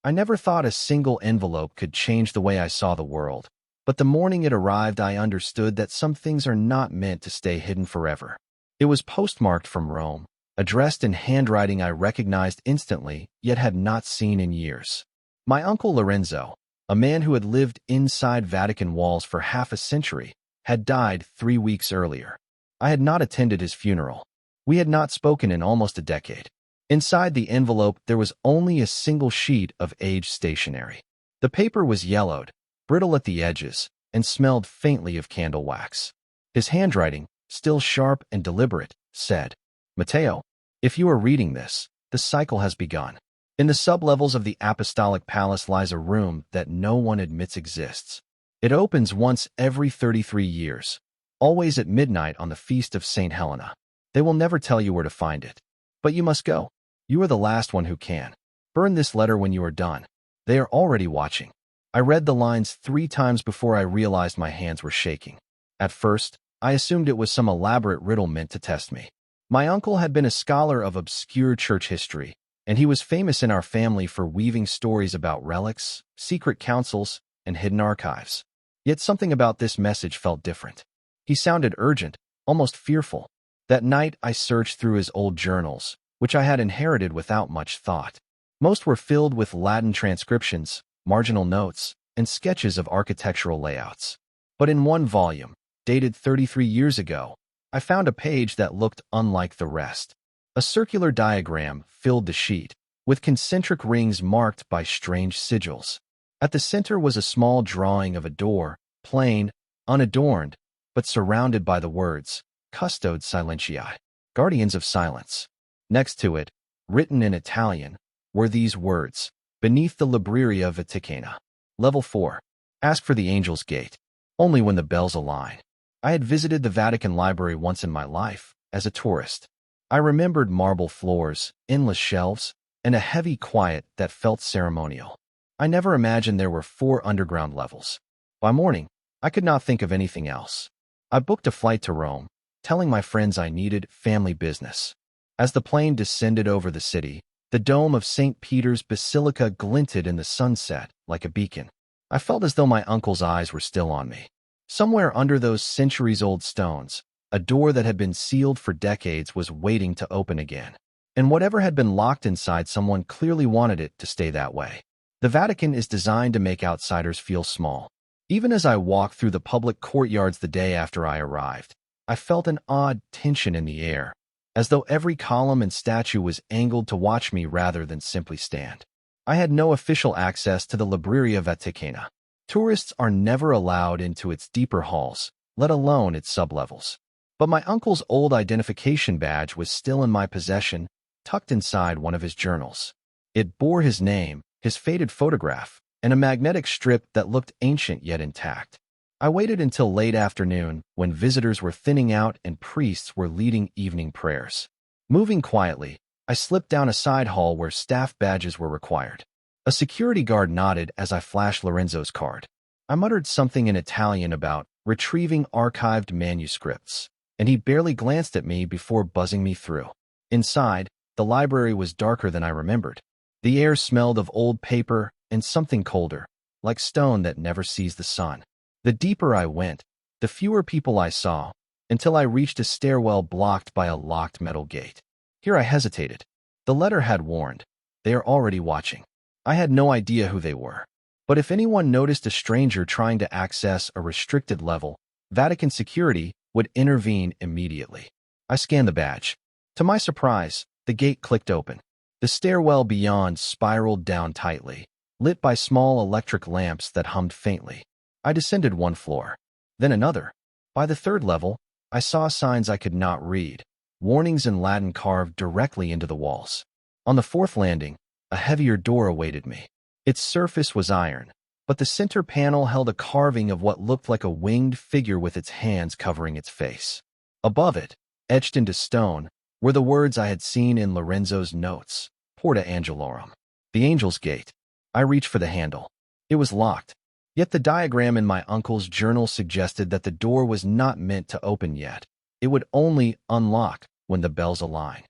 I never thought a single envelope could change the way I saw the world, but the morning it arrived I understood that some things are not meant to stay hidden forever. It was postmarked from Rome, addressed in handwriting I recognized instantly, yet had not seen in years. My uncle Lorenzo, a man who had lived inside Vatican walls for half a century, had died 3 weeks earlier. I had not attended his funeral. We had not spoken in almost a decade. Inside the envelope there was only a single sheet of aged stationery. The paper was yellowed, brittle at the edges, and smelled faintly of candle wax. His handwriting, still sharp and deliberate, said, "Matteo, if you are reading this, the cycle has begun. In the sublevels of the Apostolic Palace lies a room that no one admits exists. It opens once every 33 years, always at midnight on the feast of St. Helena. They will never tell you where to find it. But you must go. You are the last one who can. Burn this letter when you are done. They are already watching." I read the lines 3 times before I realized my hands were shaking. At first, I assumed it was some elaborate riddle meant to test me. My uncle had been a scholar of obscure church history, and he was famous in our family for weaving stories about relics, secret councils, and hidden archives. Yet something about this message felt different. He sounded urgent, almost fearful. That night I searched through his old journals, which I had inherited without much thought. Most were filled with Latin transcriptions, marginal notes, and sketches of architectural layouts. But in one volume, dated 33 years ago, I found a page that looked unlike the rest. A circular diagram filled the sheet, with concentric rings marked by strange sigils. At the center was a small drawing of a door, plain, unadorned, but surrounded by the words, "Custodes Silentiae," guardians of silence. Next to it, written in Italian, were these words, "Beneath the Libreria Vaticana. Level 4. Ask for the Angel's Gate. Only when the bells align." I had visited the Vatican Library once in my life, as a tourist. I remembered marble floors, endless shelves, and a heavy quiet that felt ceremonial. I never imagined there were 4 underground levels. By morning, I could not think of anything else. I booked a flight to Rome, telling my friends I needed family business. As the plane descended over the city, the dome of St. Peter's Basilica glinted in the sunset like a beacon. I felt as though my uncle's eyes were still on me. Somewhere under those centuries-old stones, a door that had been sealed for decades was waiting to open again. And whatever had been locked inside someone clearly wanted it to stay that way. The Vatican is designed to make outsiders feel small. Even as I walked through the public courtyards the day after I arrived, I felt an odd tension in the air, as though every column and statue was angled to watch me rather than simply stand. I had no official access to the Libreria Vaticana. Tourists are never allowed into its deeper halls, let alone its sublevels. But my uncle's old identification badge was still in my possession, tucked inside one of his journals. It bore his name, his faded photograph, and a magnetic strip that looked ancient yet intact. I waited until late afternoon, when visitors were thinning out and priests were leading evening prayers. Moving quietly, I slipped down a side hall where staff badges were required. A security guard nodded as I flashed Lorenzo's card. I muttered something in Italian about retrieving archived manuscripts, and he barely glanced at me before buzzing me through. Inside, the library was darker than I remembered. The air smelled of old paper and something colder, like stone that never sees the sun. The deeper I went, the fewer people I saw, until I reached a stairwell blocked by a locked metal gate. Here I hesitated. The letter had warned, "They are already watching." I had no idea who they were. But if anyone noticed a stranger trying to access a restricted level, Vatican security would intervene immediately. I scanned the badge. To my surprise, the gate clicked open. The stairwell beyond spiraled down tightly, lit by small electric lamps that hummed faintly. I descended 1 floor, then another. By the 3rd level, I saw signs I could not read, warnings in Latin carved directly into the walls. On the 4th landing, a heavier door awaited me. Its surface was iron, but the center panel held a carving of what looked like a winged figure with its hands covering its face. Above it, etched into stone, were the words I had seen in Lorenzo's notes, "Porta Angelorum," the Angel's Gate. I reached for the handle. It was locked. Yet the diagram in my uncle's journal suggested that the door was not meant to open yet. It would only unlock when the bells align.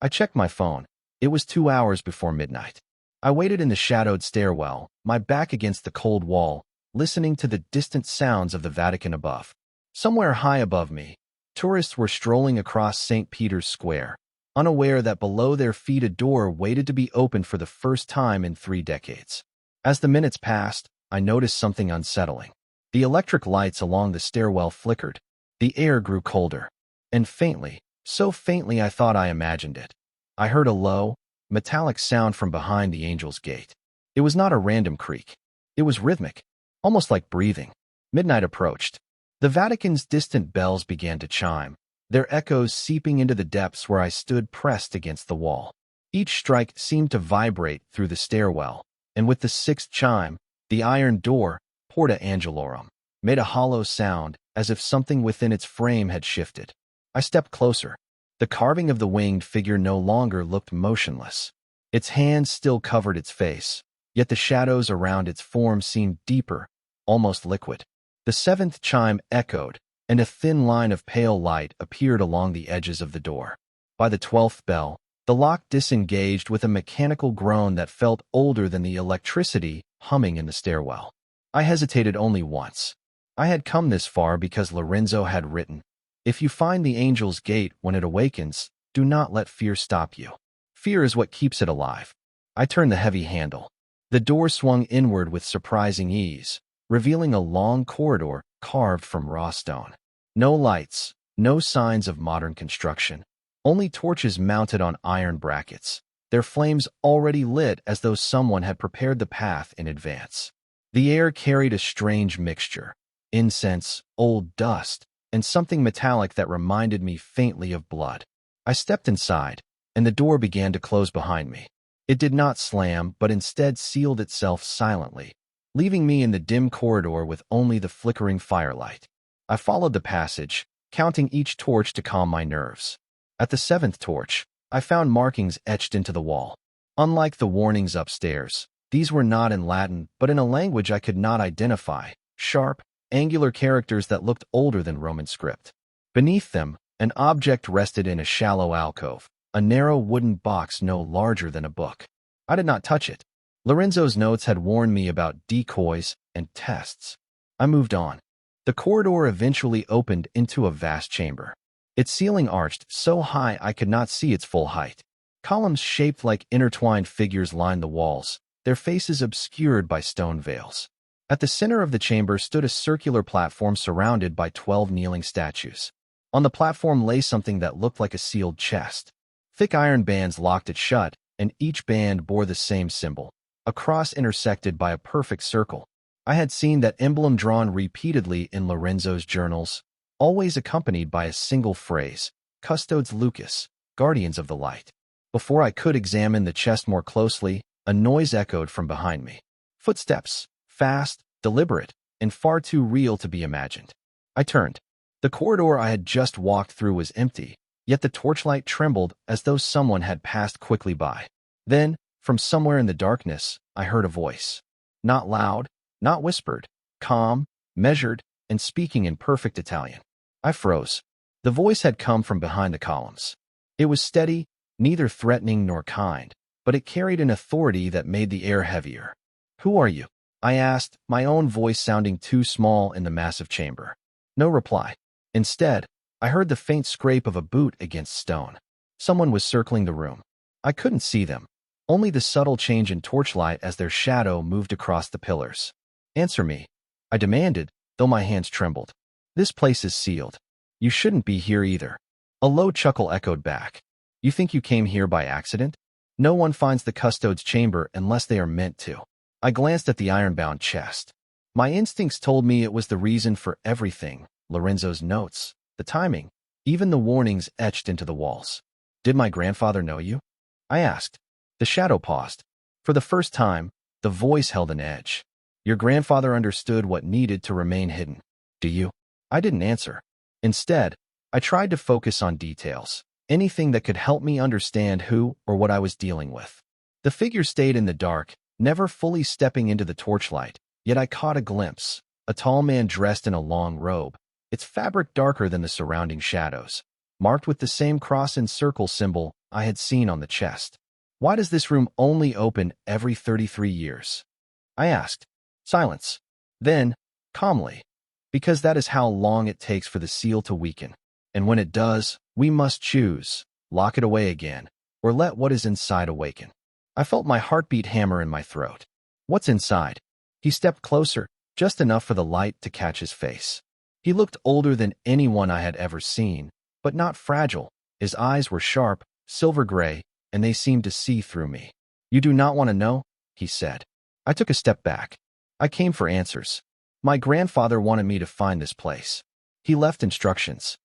I checked my phone. It was 2 hours before midnight. I waited in the shadowed stairwell, my back against the cold wall, listening to the distant sounds of the Vatican above. Somewhere high above me, tourists were strolling across St. Peter's Square, unaware that below their feet a door waited to be opened for the first time in 3 decades. As the minutes passed, I noticed something unsettling. The electric lights along the stairwell flickered. The air grew colder. And faintly, so faintly I thought I imagined it, I heard a low, metallic sound from behind the angel's gate. It was not a random creak. It was rhythmic, almost like breathing. Midnight approached. The Vatican's distant bells began to chime, their echoes seeping into the depths where I stood pressed against the wall. Each strike seemed to vibrate through the stairwell, and with the 6th chime, the iron door, Porta Angelorum, made a hollow sound as if something within its frame had shifted. I stepped closer. The carving of the winged figure no longer looked motionless. Its hands still covered its face, yet the shadows around its form seemed deeper, almost liquid. The 7th chime echoed, and a thin line of pale light appeared along the edges of the door. By the 12th bell, the lock disengaged with a mechanical groan that felt older than the electricity humming in the stairwell. I hesitated only once. I had come this far because Lorenzo had written, "If you find the angel's gate when it awakens, do not let fear stop you. Fear is what keeps it alive." I turned the heavy handle. The door swung inward with surprising ease, revealing a long corridor carved from raw stone. No lights, no signs of modern construction, only torches mounted on iron brackets, their flames already lit as though someone had prepared the path in advance. The air carried a strange mixture, incense, old dust, and something metallic that reminded me faintly of blood. I stepped inside, and the door began to close behind me. It did not slam, but instead sealed itself silently, leaving me in the dim corridor with only the flickering firelight. I followed the passage, counting each torch to calm my nerves. At the 7th torch, I found markings etched into the wall. Unlike the warnings upstairs, these were not in Latin, but in a language I could not identify, sharp, angular characters that looked older than Roman script. Beneath them, an object rested in a shallow alcove, a narrow wooden box no larger than a book. I did not touch it. Lorenzo's notes had warned me about decoys and tests. I moved on. The corridor eventually opened into a vast chamber. Its ceiling arched so high I could not see its full height. Columns shaped like intertwined figures lined the walls, their faces obscured by stone veils. At the center of the chamber stood a circular platform surrounded by 12 kneeling statues. On the platform lay something that looked like a sealed chest. Thick iron bands locked it shut, and each band bore the same symbol, a cross intersected by a perfect circle. I had seen that emblem drawn repeatedly in Lorenzo's journals, always accompanied by a single phrase, Custodes Lucas, Guardians of the Light. Before I could examine the chest more closely, a noise echoed from behind me. Footsteps, fast, deliberate, and far too real to be imagined. I turned. The corridor I had just walked through was empty, yet the torchlight trembled as though someone had passed quickly by. Then, from somewhere in the darkness, I heard a voice. Not loud, not whispered, calm, measured, and speaking in perfect Italian. I froze. The voice had come from behind the columns. It was steady, neither threatening nor kind, but it carried an authority that made the air heavier. "Who are you?" I asked, my own voice sounding too small in the massive chamber. No reply. Instead, I heard the faint scrape of a boot against stone. Someone was circling the room. I couldn't see them, only the subtle change in torchlight as their shadow moved across the pillars. "Answer me," I demanded, though my hands trembled. "This place is sealed. You shouldn't be here either." A low chuckle echoed back. "You think you came here by accident? No one finds the custode's chamber unless they are meant to." I glanced at the iron-bound chest. My instincts told me it was the reason for everything, Lorenzo's notes, the timing, even the warnings etched into the walls. "Did my grandfather know you?" I asked. The shadow paused. For the first time, the voice held an edge. "Your grandfather understood what needed to remain hidden. Do you?" I didn't answer. Instead, I tried to focus on details, anything that could help me understand who or what I was dealing with. The figure stayed in the dark, never fully stepping into the torchlight, yet I caught a glimpse, a tall man dressed in a long robe, its fabric darker than the surrounding shadows, marked with the same cross and circle symbol I had seen on the chest. Why does this room only open every 33 years? I asked. Silence. Then, calmly, because that is how long it takes for the seal to weaken. And when it does, we must choose, lock it away again, or let what is inside awaken. I felt my heartbeat hammer in my throat. What's inside? He stepped closer, just enough for the light to catch his face. He looked older than anyone I had ever seen, but not fragile. His eyes were sharp, silver gray, and they seemed to see through me. You do not want to know? He said. I took a step back. I came for answers. My grandfather wanted me to find this place. He left instructions.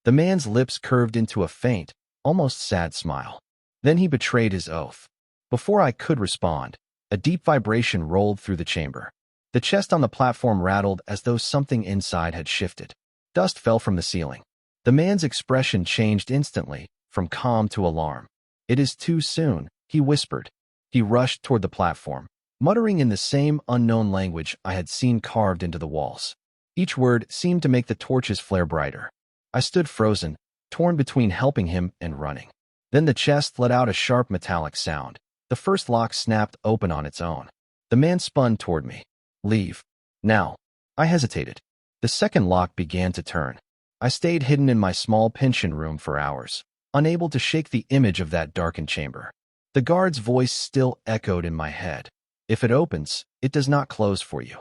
The man's lips curved into a faint, almost sad smile. Then he betrayed his oath. Before I could respond, a deep vibration rolled through the chamber. The chest on the platform rattled as though something inside had shifted. Dust fell from the ceiling. The man's expression changed instantly, from calm to alarm. It is too soon, he whispered. He rushed toward the platform, muttering in the same unknown language I had seen carved into the walls. Each word seemed to make the torches flare brighter. I stood frozen, torn between helping him and running. Then the chest let out a sharp metallic sound. The first lock snapped open on its own. The man spun toward me. Leave. Now. I hesitated. The second lock began to turn. I stayed hidden in my small pension room for hours, unable to shake the image of that darkened chamber. The guard's voice still echoed in my head. If it opens, it does not close for you.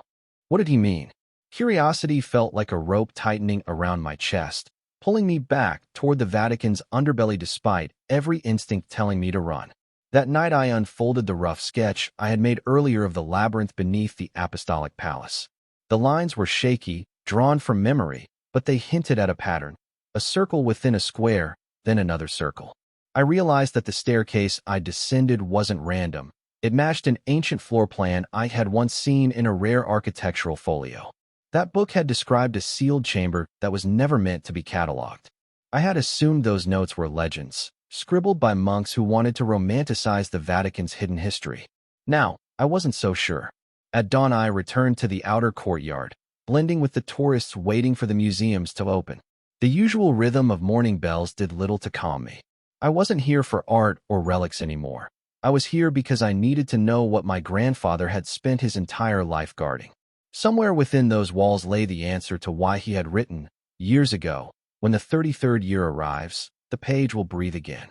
What did he mean? Curiosity felt like a rope tightening around my chest, pulling me back toward the Vatican's underbelly despite every instinct telling me to run. That night I unfolded the rough sketch I had made earlier of the labyrinth beneath the Apostolic Palace. The lines were shaky, drawn from memory, but they hinted at a pattern, a circle within a square, then another circle. I realized that the staircase I descended wasn't random. It matched an ancient floor plan I had once seen in a rare architectural folio. That book had described a sealed chamber that was never meant to be catalogued. I had assumed those notes were legends, scribbled by monks who wanted to romanticize the Vatican's hidden history. Now, I wasn't so sure. At dawn I returned to the outer courtyard, blending with the tourists waiting for the museums to open. The usual rhythm of morning bells did little to calm me. I wasn't here for art or relics anymore. I was here because I needed to know what my grandfather had spent his entire life guarding. Somewhere within those walls lay the answer to why he had written, years ago, when the 33rd year arrives, the page will breathe again.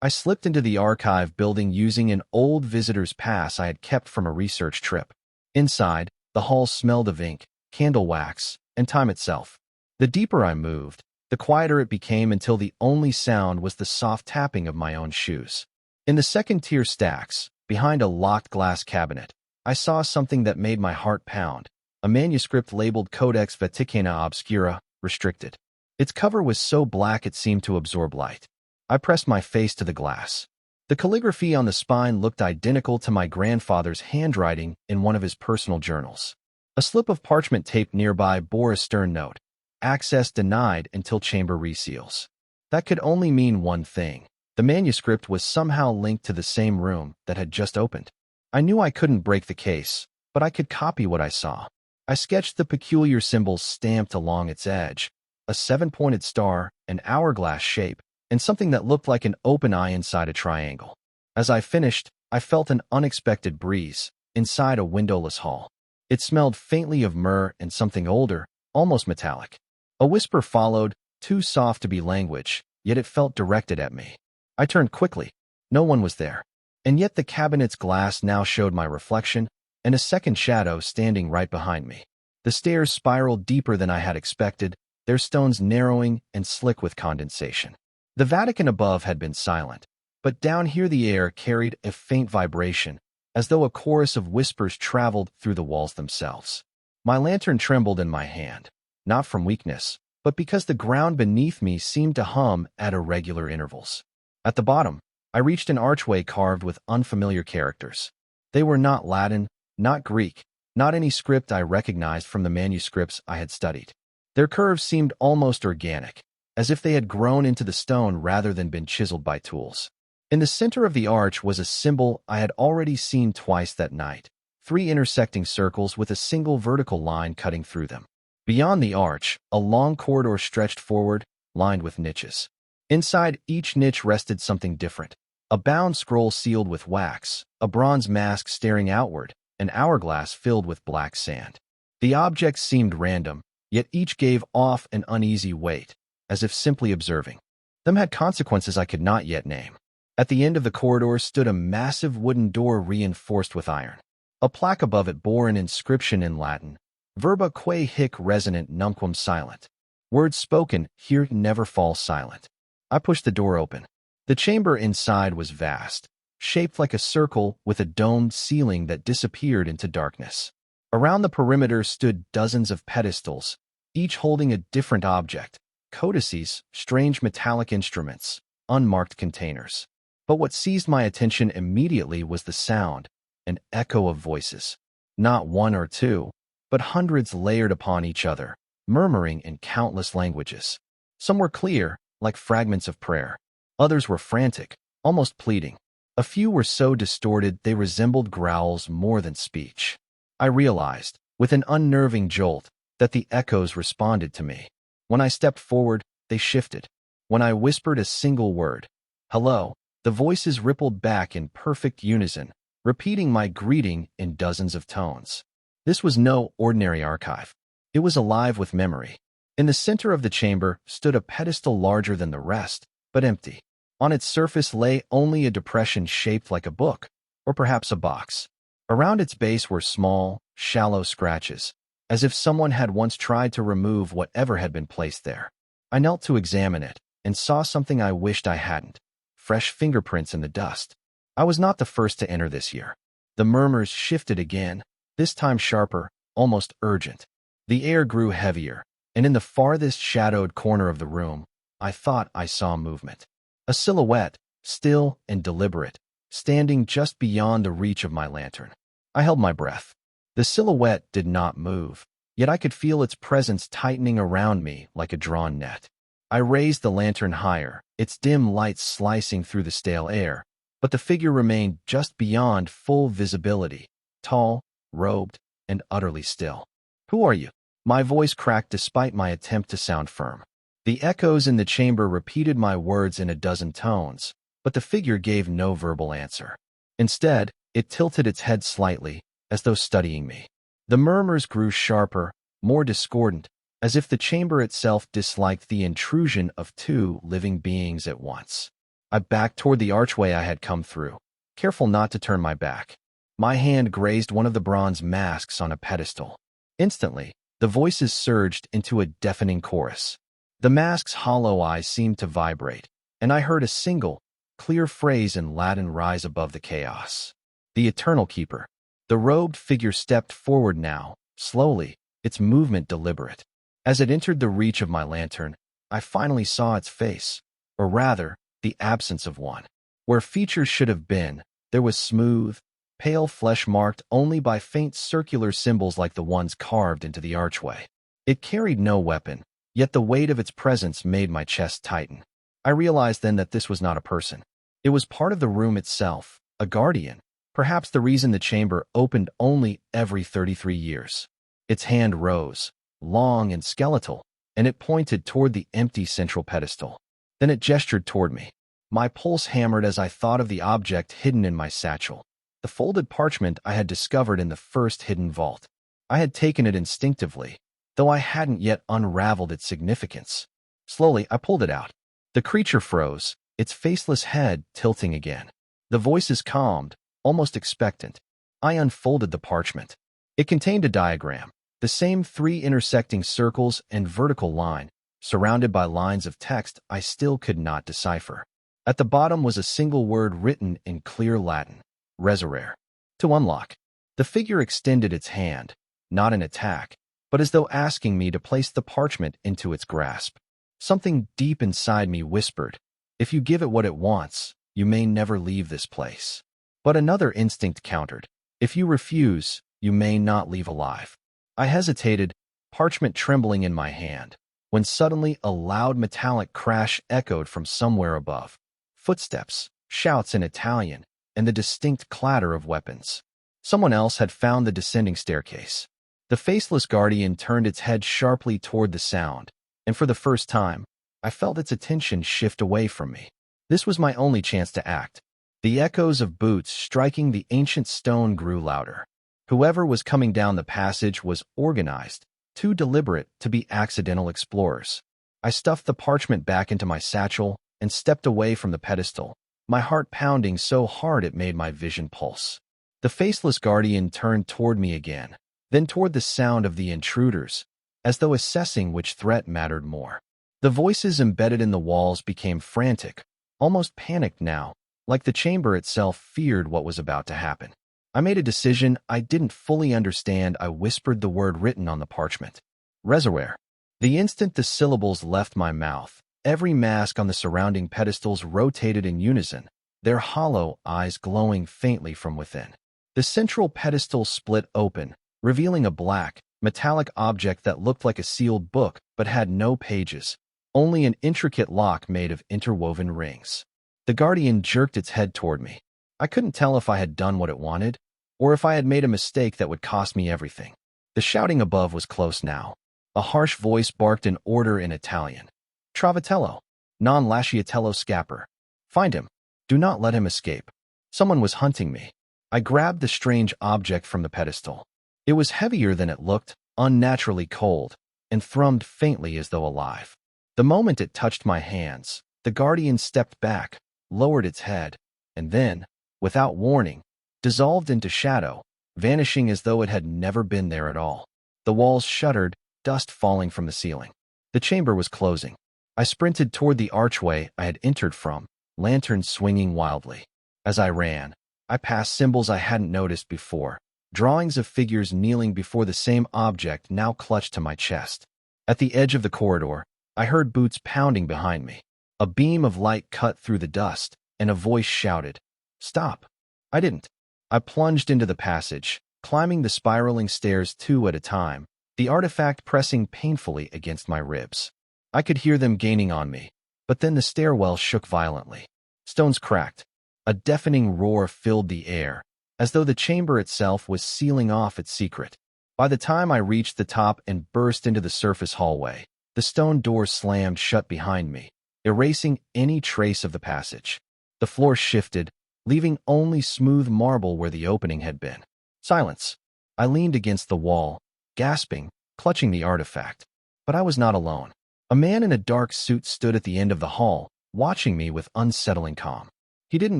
I slipped into the archive building using an old visitor's pass I had kept from a research trip. Inside, the hall smelled of ink, candle wax, and time itself. The deeper I moved, the quieter it became until the only sound was the soft tapping of my own shoes. In the second-tier stacks, behind a locked glass cabinet, I saw something that made my heart pound, a manuscript labeled Codex Vaticana Obscura, restricted. Its cover was so black it seemed to absorb light. I pressed my face to the glass. The calligraphy on the spine looked identical to my grandfather's handwriting in one of his personal journals. A slip of parchment taped nearby bore a stern note: access denied until chamber reseals. That could only mean one thing. The manuscript was somehow linked to the same room that had just opened. I knew I couldn't break the case, but I could copy what I saw. I sketched the peculiar symbols stamped along its edge, a 7-pointed star, an hourglass shape, and something that looked like an open eye inside a triangle. As I finished, I felt an unexpected breeze inside a windowless hall. It smelled faintly of myrrh and something older, almost metallic. A whisper followed, too soft to be language, yet it felt directed at me. I turned quickly. No one was there. And yet the cabinet's glass now showed my reflection, and a second shadow standing right behind me. The stairs spiraled deeper than I had expected, their stones narrowing and slick with condensation. The Vatican above had been silent, but down here the air carried a faint vibration, as though a chorus of whispers traveled through the walls themselves. My lantern trembled in my hand, not from weakness, but because the ground beneath me seemed to hum at irregular intervals. At the bottom, I reached an archway carved with unfamiliar characters. They were not Latin, not Greek, not any script I recognized from the manuscripts I had studied. Their curves seemed almost organic, as if they had grown into the stone rather than been chiseled by tools. In the center of the arch was a symbol I had already seen twice that night, 3 intersecting circles with a single vertical line cutting through them. Beyond the arch, a long corridor stretched forward, lined with niches. Inside each niche rested something different: A bound scroll sealed with wax, a bronze mask staring outward, an hourglass filled with black sand. The objects seemed random, yet each gave off an uneasy weight, as if simply observing them had consequences I could not yet name. At the end of the corridor stood a massive wooden door reinforced with iron. A plaque above it bore an inscription in Latin, Verba quae hic resonant numquam silent. Words spoken here never fall silent. I pushed the door open. The chamber inside was vast, shaped like a circle with a domed ceiling that disappeared into darkness. Around the perimeter stood dozens of pedestals, each holding a different object, codices, strange metallic instruments, unmarked containers. But what seized my attention immediately was the sound, an echo of voices. Not one or two, but hundreds layered upon each other, murmuring in countless languages. Some were clear, like fragments of prayer. Others were frantic, almost pleading. A few were so distorted they resembled growls more than speech. I realized, with an unnerving jolt, that the echoes responded to me. When I stepped forward, they shifted. When I whispered a single word, "Hello," the voices rippled back in perfect unison, repeating my greeting in dozens of tones. This was no ordinary archive. It was alive with memory. In the center of the chamber stood a pedestal larger than the rest, but empty. On its surface lay only a depression shaped like a book, or perhaps a box. Around its base were small, shallow scratches, as if someone had once tried to remove whatever had been placed there. I knelt to examine it, and saw something I wished I hadn't: fresh fingerprints in the dust. I was not the first to enter this year. The murmurs shifted again, this time sharper, almost urgent. The air grew heavier, and in the farthest shadowed corner of the room, I thought I saw movement. A silhouette, still and deliberate, standing just beyond the reach of my lantern. I held my breath. The silhouette did not move, yet I could feel its presence tightening around me like a drawn net. I raised the lantern higher, its dim light slicing through the stale air, but the figure remained just beyond full visibility, tall, robed, and utterly still. "Who are you?" My voice cracked despite my attempt to sound firm. The echoes in the chamber repeated my words in a dozen tones, but the figure gave no verbal answer. Instead, it tilted its head slightly, as though studying me. The murmurs grew sharper, more discordant, as if the chamber itself disliked the intrusion of two living beings at once. I backed toward the archway I had come through, careful not to turn my back. My hand grazed one of the bronze masks on a pedestal. Instantly, the voices surged into a deafening chorus. The mask's hollow eyes seemed to vibrate, and I heard a single, clear phrase in Latin rise above the chaos. "The Eternal Keeper." The robed figure stepped forward now, slowly, its movement deliberate. As it entered the reach of my lantern, I finally saw its face, or rather, the absence of one. Where features should have been, there was smooth, pale flesh marked only by faint circular symbols like the ones carved into the archway. It carried no weapon, yet the weight of its presence made my chest tighten. I realized then that this was not a person. It was part of the room itself, a guardian, perhaps the reason the chamber opened only every 33 years. Its hand rose, long and skeletal, and it pointed toward the empty central pedestal. Then it gestured toward me. My pulse hammered as I thought of the object hidden in my satchel, the folded parchment I had discovered in the first hidden vault. I had taken it instinctively, though I hadn't yet unraveled its significance. Slowly, I pulled it out. The creature froze, its faceless head tilting again. The voices calmed, almost expectant. I unfolded the parchment. It contained a diagram, the same 3 intersecting circles and vertical line, surrounded by lines of text I still could not decipher. At the bottom was a single word written in clear Latin: Resurrere. To unlock. The figure extended its hand, not in attack, but as though asking me to place the parchment into its grasp. Something deep inside me whispered, "If you give it what it wants, you may never leave this place." But another instinct countered, "If you refuse, you may not leave alive." I hesitated, parchment trembling in my hand, when suddenly a loud metallic crash echoed from somewhere above. Footsteps, shouts in Italian, and the distinct clatter of weapons. Someone else had found the descending staircase. The faceless guardian turned its head sharply toward the sound, and for the first time, I felt its attention shift away from me. This was my only chance to act. The echoes of boots striking the ancient stone grew louder. Whoever was coming down the passage was organized, too deliberate to be accidental explorers. I stuffed the parchment back into my satchel and stepped away from the pedestal, my heart pounding so hard it made my vision pulse. The faceless guardian turned toward me again, then toward the sound of the intruders, as though assessing which threat mattered more. The voices embedded in the walls became frantic, almost panicked now, like the chamber itself feared what was about to happen. I made a decision I didn't fully understand. I whispered the word written on the parchment. Reservoir. The instant the syllables left my mouth, every mask on the surrounding pedestals rotated in unison, their hollow eyes glowing faintly from within. The central pedestal split open, revealing a black, metallic object that looked like a sealed book but had no pages, only an intricate lock made of interwoven rings. The guardian jerked its head toward me. I couldn't tell if I had done what it wanted, or if I had made a mistake that would cost me everything. The shouting above was close now. A harsh voice barked an order in Italian. Trovatello, non lasciatello scapper. Find him. Do not let him escape. Someone was hunting me. I grabbed the strange object from the pedestal. It was heavier than it looked, unnaturally cold, and thrummed faintly as though alive. The moment it touched my hands, the guardian stepped back, lowered its head, and then, without warning, dissolved into shadow, vanishing as though it had never been there at all. The walls shuddered, dust falling from the ceiling. The chamber was closing. I sprinted toward the archway I had entered from, lanterns swinging wildly. As I ran, I passed symbols I hadn't noticed before, drawings of figures kneeling before the same object now clutched to my chest. At the edge of the corridor, I heard boots pounding behind me. A beam of light cut through the dust, and a voice shouted, "Stop!" I didn't. I plunged into the passage, climbing the spiraling stairs 2 at a time, the artifact pressing painfully against my ribs. I could hear them gaining on me, but then the stairwell shook violently. Stones cracked. A deafening roar filled the air, as though the chamber itself was sealing off its secret. By the time I reached the top and burst into the surface hallway, the stone door slammed shut behind me, erasing any trace of the passage. The floor shifted, leaving only smooth marble where the opening had been. Silence. I leaned against the wall, gasping, clutching the artifact. But I was not alone. A man in a dark suit stood at the end of the hall, watching me with unsettling calm. He didn't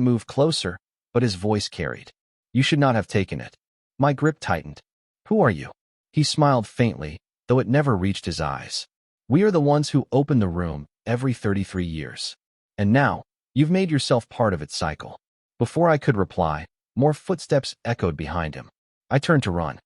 move closer, but his voice carried. "You should not have taken it." My grip tightened. "Who are you?" He smiled faintly, though it never reached his eyes. "We are the ones who open the room every 33 years. And now, you've made yourself part of its cycle." Before I could reply, more footsteps echoed behind him. I turned to run.